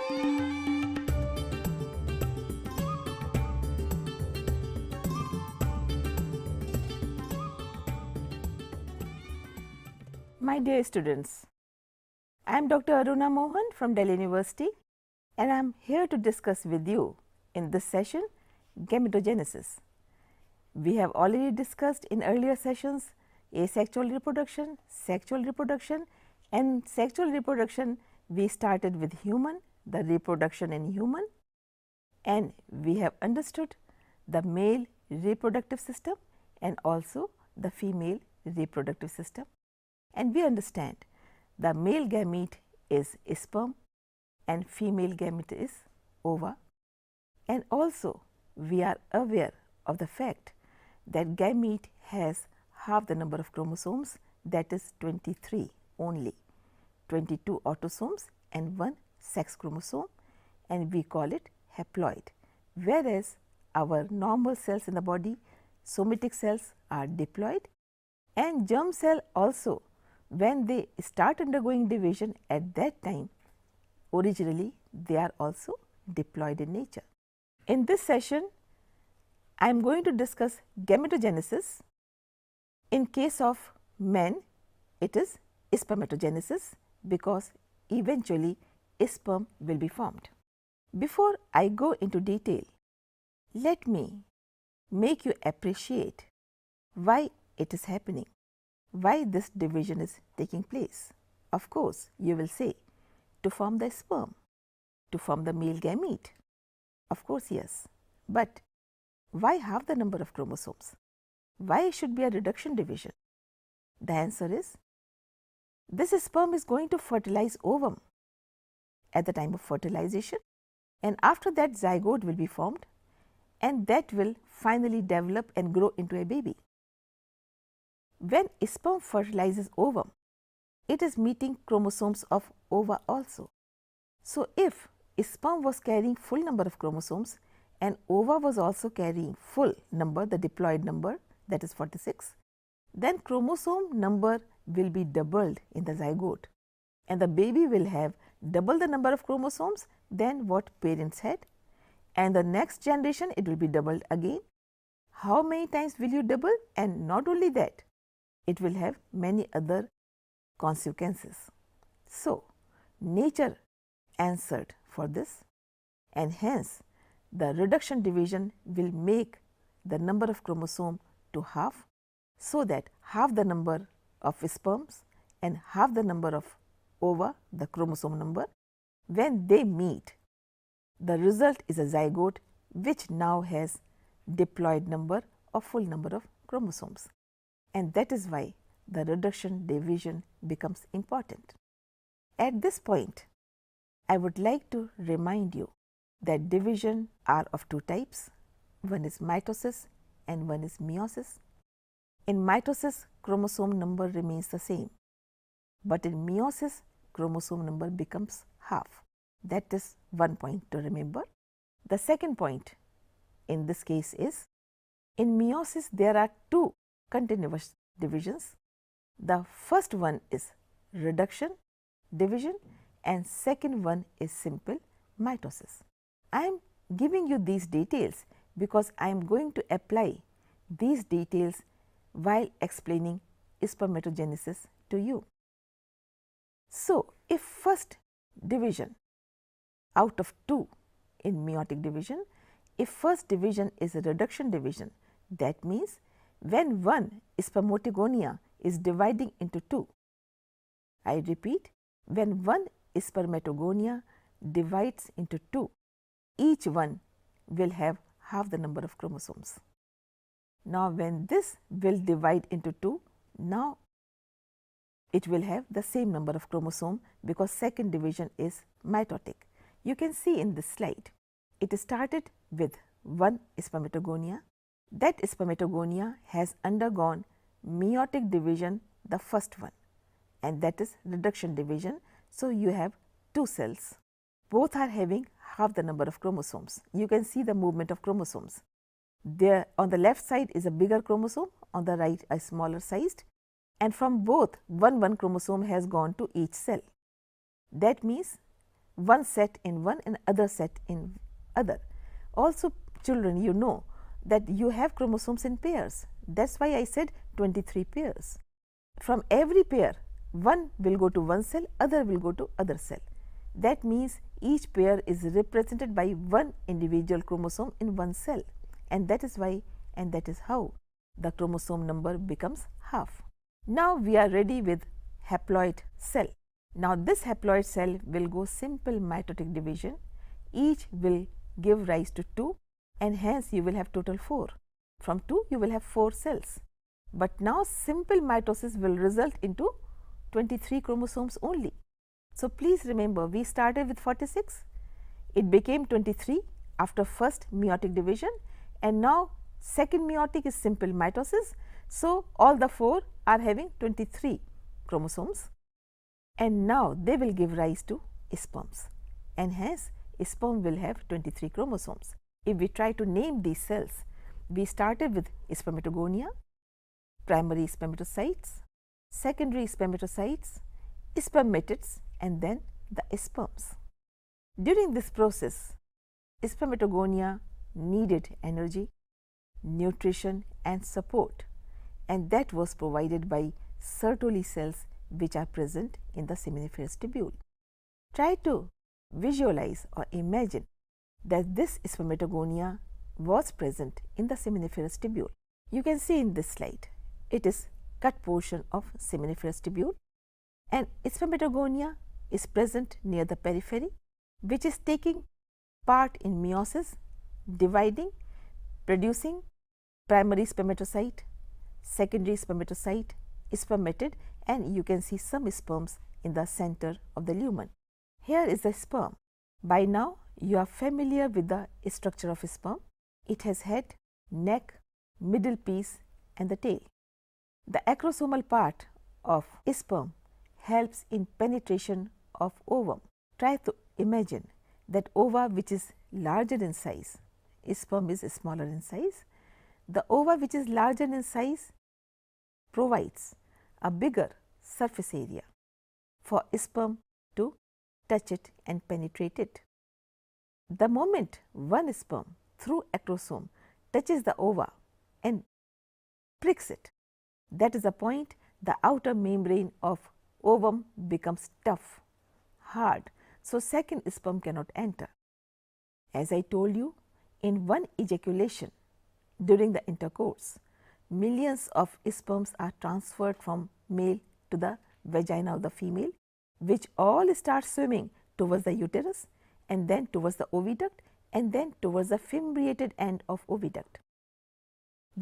My dear students, I am Dr. Aruna Mohan from Delhi University and I am here to discuss with you in this session gametogenesis. We have already discussed in earlier sessions asexual reproduction, sexual reproduction, and sexual reproduction we started with human, the reproduction in human, and we have understood the male reproductive system and also the female reproductive system. And we understand the male gamete is sperm and female gamete is ova, and also we are aware of the fact that gamete has half the number of chromosomes, that is 23 only, 22 autosomes and 1 sex chromosome, and we call it haploid, whereas our normal cells in the body, somatic cells, are diploid, and germ cell also, when they start undergoing division, at that time originally they are also diploid in nature. In this session, I am going to discuss gametogenesis. In case of men, it is spermatogenesis, because eventually sperm will be formed. Before I go into detail, let me make you appreciate why it is happening, why this division is taking place. Of course, you will say, to form the sperm, to form the male gamete. Of course, yes, but why half the number of chromosomes? Why should be a reduction division? The answer is, this sperm is going to fertilize ovum at the time of fertilization, and after that zygote will be formed, and that will finally develop and grow into a baby. When sperm fertilizes ovum, it is meeting chromosomes of ova also. So, if sperm was carrying full number of chromosomes and ova was also carrying full number, the diploid number, that is 46, then chromosome number will be doubled in the zygote, and the baby will have double the number of chromosomes than what parents had, and the next generation it will be doubled again. How many times will you double? And not only that, it will have many other consequences. So, nature answered for this, and hence the reduction division will make the number of chromosome to half, so that half the number of sperms and half the number of ova, the chromosome number, when they meet, the result is a zygote which now has diploid number or full number of chromosomes, and that is why the reduction division becomes important. At this point, I would like to remind you that division are of two types. One is mitosis and one is meiosis. In mitosis, chromosome number remains the same, but in meiosis, chromosome number becomes half. That is one point to remember. The second point in this case is, in meiosis there are two continuous divisions. The first one is reduction division and second one is simple mitosis. I am giving you these details because I am going to apply these details while explaining spermatogenesis to you. So, if first division out of two in meiotic division, if first division is a reduction division, that means when one spermatogonia is dividing into two, I repeat, when one spermatogonia divides into two, each one will have half the number of chromosomes. Now, when this will divide into two, now it will have the same number of chromosome, because second division is mitotic. You can see in this slide, it started with one spermatogonia. That spermatogonia has undergone meiotic division, the first one, and that is reduction division. So, you have two cells, both are having half the number of chromosomes. You can see the movement of chromosomes. There on the left side is a bigger chromosome, on the right a smaller sized, and from both one chromosome has gone to each cell. That means one set in one and other set in other. Also children, you know that you have chromosomes in pairs. That is why I said 23 pairs. From every pair, one will go to one cell, other will go to other cell. That means each pair is represented by one individual chromosome in one cell, and that is why and that is how the chromosome number becomes half. Now we are ready with haploid cell. Now this haploid cell will go simple mitotic division. Each will give rise to 2, and hence you will have total 4. From 2 you will have 4 cells. But now simple mitosis will result into 23 chromosomes only. So please remember, we started with 46, it became 23 after first meiotic division, and now second meiotic is simple mitosis. So all the 4 are having 23 chromosomes, and now they will give rise to sperms, and hence sperm will have 23 chromosomes. If we try to name these cells, we started with spermatogonia, primary spermatocytes, secondary spermatocytes, spermatids, and then the sperms. During this process, spermatogonia needed energy, nutrition and support, and that was provided by Sertoli cells which are present in the seminiferous tubule. Try to visualize or imagine that this spermatogonia was present in the seminiferous tubule. You can see in this slide, it is cut portion of seminiferous tubule, and spermatogonia is present near the periphery, which is taking part in meiosis, dividing, producing primary spermatocyte, secondary spermatocyte, spermatid, and you can see some sperms in the center of the lumen. Here is the sperm. By now you are familiar with the structure of sperm. It has head, neck, middle piece and the tail. The acrosomal part of sperm helps in penetration of ovum. Try to imagine that ova which is larger in size, sperm is smaller in size. The ova which is larger in size provides a bigger surface area for sperm to touch it and penetrate it. The moment one sperm through acrosome touches the ova and pricks it, that is the point the outer membrane of ovum becomes tough, hard, so second sperm cannot enter. As I told you, in one ejaculation during the intercourse, millions of sperms are transferred from male to the vagina of the female, which all start swimming towards the uterus and then towards the oviduct and then towards the fimbriated end of oviduct.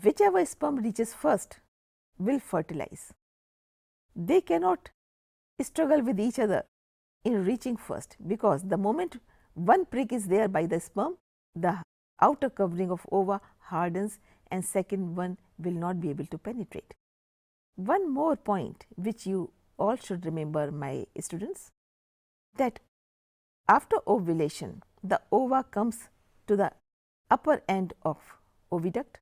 Whichever sperm reaches first will fertilize. They cannot struggle with each other in reaching first, because the moment one prick is there by the sperm, the outer covering of ova hardens and second one will not be able to penetrate. One more point which you all should remember, my students, that after ovulation the ova comes to the upper end of oviduct,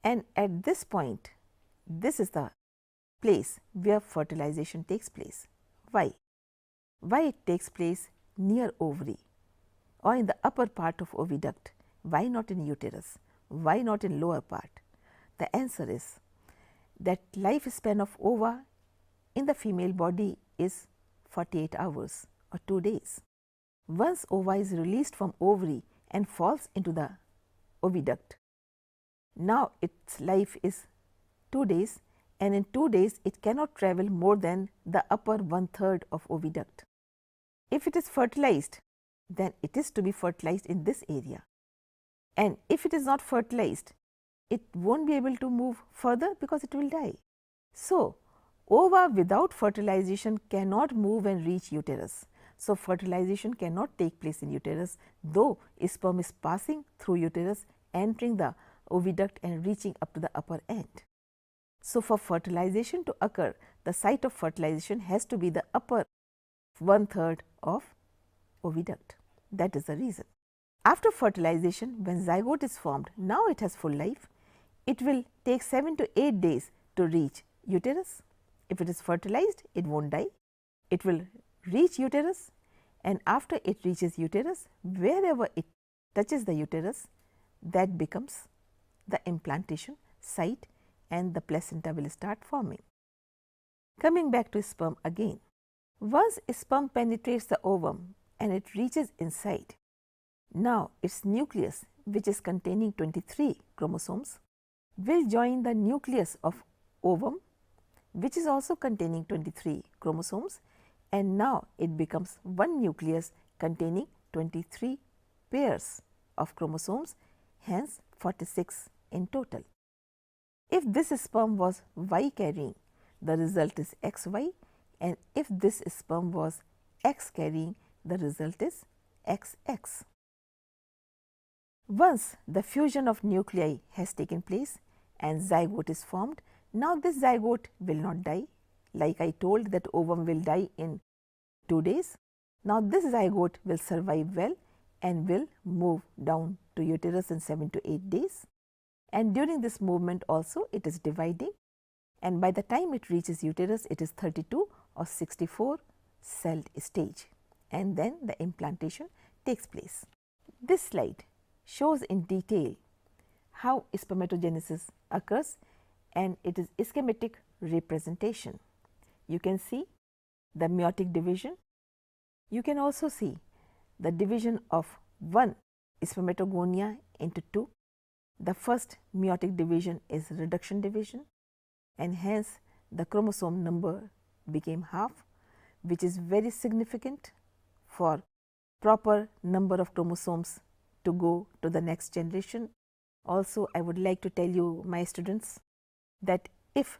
and at this point this is the place where fertilization takes place. Why? Why it takes place near ovary or in the upper part of oviduct? Why not in uterus? Why not in lower part? The answer is that lifespan of ova in the female body is 48 hours or 2 days. Once ova is released from ovary and falls into the oviduct, now its life is 2 days, and in 2 days it cannot travel more than the upper 1/3 of oviduct. If it is fertilized, then it is to be fertilized in this area, and if it is not fertilized, it won't be able to move further because it will die. So, ova without fertilization cannot move and reach uterus. So, fertilization cannot take place in uterus, though sperm is passing through uterus, entering the oviduct and reaching up to the upper end. So, for fertilization to occur, the site of fertilization has to be the upper 1/3 of oviduct. That is the reason. After fertilization, when zygote is formed, now it has full life. It will take 7 to 8 days to reach uterus. If it is fertilized, it won't die. It will reach uterus, and after it reaches uterus, wherever it touches the uterus, that becomes the implantation site and the placenta will start forming. Coming back to sperm again, once sperm penetrates the ovum and it reaches inside, now its nucleus, which is containing 23 chromosomes, will join the nucleus of ovum, which is also containing 23 chromosomes, and now it becomes one nucleus containing 23 pairs of chromosomes, hence 46 in total. If this sperm was Y carrying, the result is XY, and if this sperm was X carrying, the result is XX. Once the fusion of nuclei has taken place and zygote is formed, now this zygote will not die. Like I told that ovum will die in 2 days. Now this zygote will survive well and will move down to uterus in 7 to 8 days. And during this movement also it is dividing, and by the time it reaches uterus it is 32 or 64 celled stage, and then the implantation takes place. This slide shows in detail how spermatogenesis occurs, and it is a schematic representation. You can see the meiotic division. You can also see the division of one spermatogonia into two. The first meiotic division is reduction division, and hence the chromosome number became half, which is very significant for proper number of chromosomes to go to the next generation. Also, I would like to tell you, my students, that if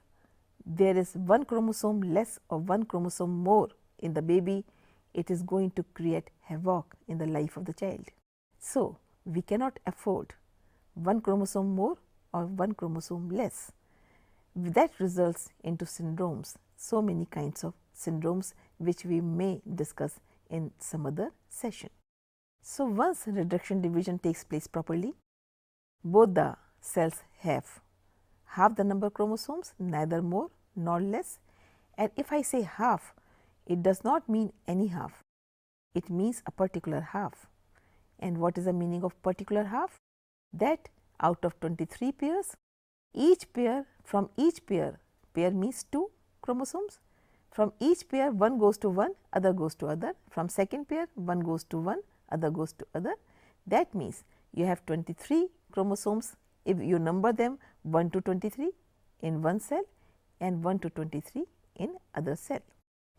there is one chromosome less or one chromosome more in the baby, it is going to create havoc in the life of the child. So, we cannot afford one chromosome more or one chromosome less. That results into syndromes, so many kinds of syndromes which we may discuss in some other session. So, once reduction division takes place properly, both the cells have half the number of chromosomes, neither more nor less. And if I say half, it does not mean any half, it means a particular half. And what is the meaning of particular half? That out of 23 pairs, each pair, from each pair means 2 chromosomes, from each pair one goes to one, other goes to other, from second pair one goes to one, other goes to other. That means you have 23 chromosomes if you number them 1 to 23 in one cell and 1 to 23 in other cell.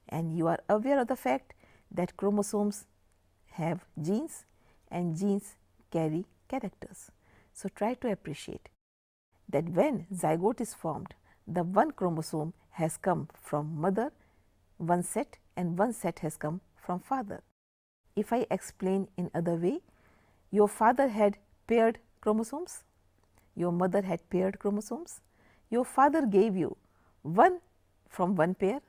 And you are aware of the fact that chromosomes have genes and genes carry characters. So, try to appreciate that when zygote is formed, the one chromosome has come from mother, one set, and one set has come from father. If I explain in other way, your father had paired chromosomes, your mother had paired chromosomes, your father gave you one from one pair,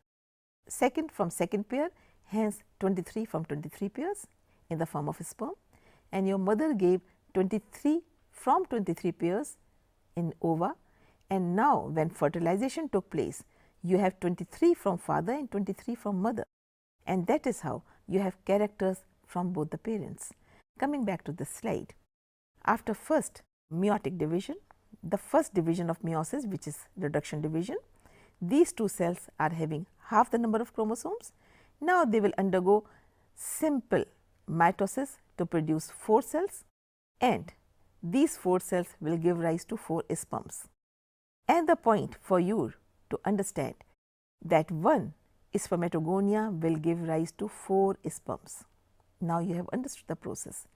second from second pair, hence 23 from 23 pairs in the form of sperm, and your mother gave 23 from 23 pairs in ova, and now when fertilization took place, you have 23 from father and 23 from mother, and that is how you have characters from both the parents. Coming back to this slide, after first meiotic division, the first division of meiosis, which is reduction division, these two cells are having half the number of chromosomes. Now, they will undergo simple mitosis to produce 4 cells, and these 4 cells will give rise to 4 sperms. And the point for you to understand that one spermatogonia will give rise to 4 sperms. Now, you have understood the process.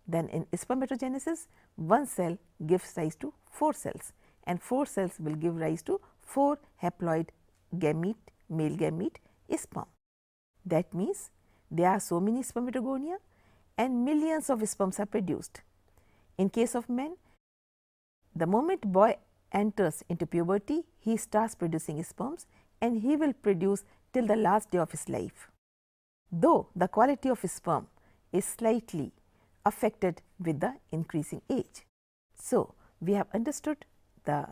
Then in spermatogenesis, one cell gives rise to 4 cells, and 4 cells will give rise to 4 haploid gamete, male gamete sperm. That means, there are so many spermatogonia and millions of sperms are produced. In case of men, the moment boy enters into puberty, he starts producing sperms and he will produce till the last day of his life. Though the quality of sperm is slightly affected with the increasing age. So, we have understood the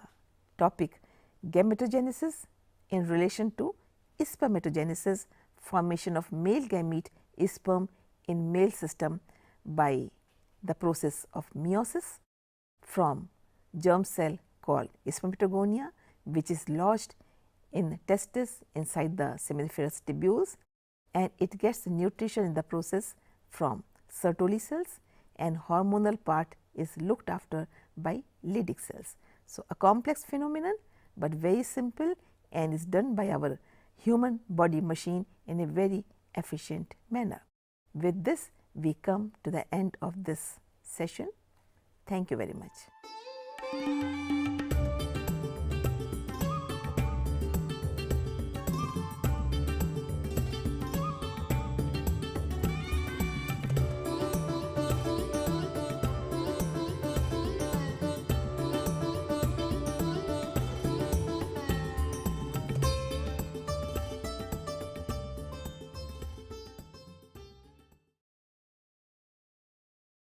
topic gametogenesis in relation to spermatogenesis, formation of male gamete sperm in male system by the process of meiosis from germ cell called spermatogonia, which is lodged in testis inside the seminiferous tubules, and it gets the nutrition in the process from Sertoli cells, and hormonal part is looked after by Leydig cells. So, a complex phenomenon, but very simple and is done by our human body machine in a very efficient manner. With this, we come to the end of this session. Thank you very much.